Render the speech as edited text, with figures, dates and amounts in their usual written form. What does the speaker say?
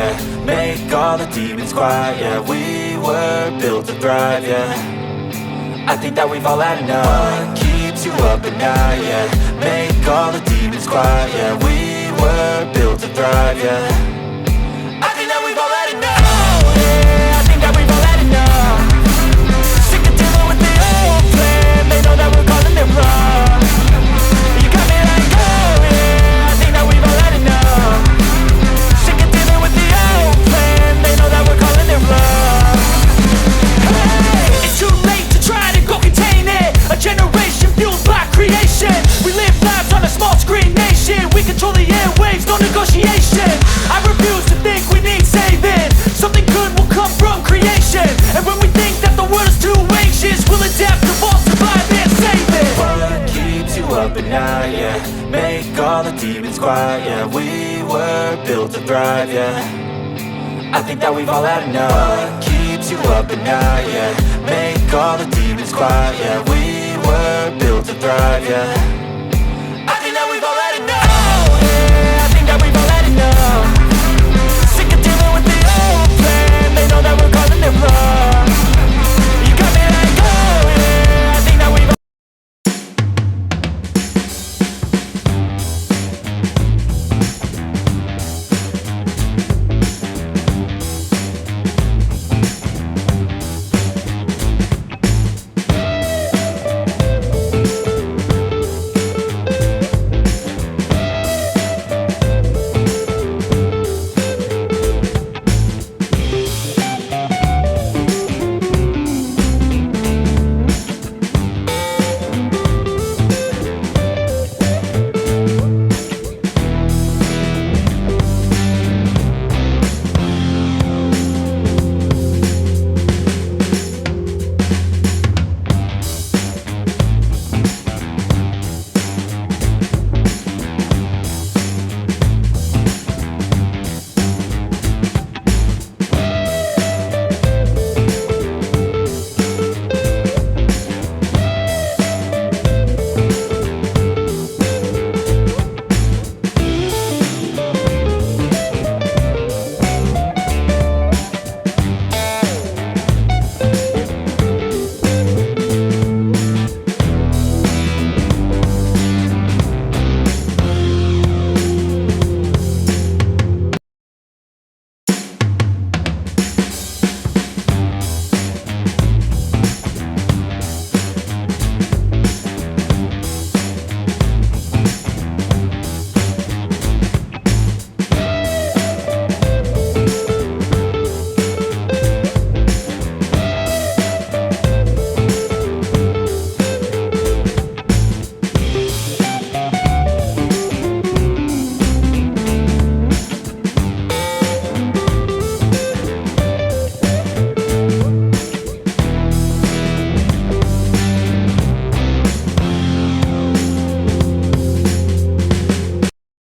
yeah. Make all the demons quiet, yeah. We were built to thrive, yeah. I think that we've all had enough. What keeps you up at night, yeah. Make all the demons quiet, yeah. We were built to thrive, yeah. I think that we've all had enough. Oh yeah, I think that we've all had enough. Sick of dealing with the old plan. They know that we're calling it wrong. You got me like, oh yeah, I think that we've all had enough. Sick of dealing with the old plan. They know that we're calling it wrong. Hey, it's too late to try to go contain it. A generation fueled by creation. We live lives on a small screen nation. We control the airwaves, no negotiation. I refuse to think we need saving. Something good will come from creation. And when we think that the world is too anxious, we'll adapt, evolve, survive and save it. What keeps you up at night, yeah. Make all the demons quiet, yeah. We were built to thrive, yeah. I think that we've all had enough. What keeps you up at night, yeah. Make all the demons quiet, yeah. We were built to thrive, yeah.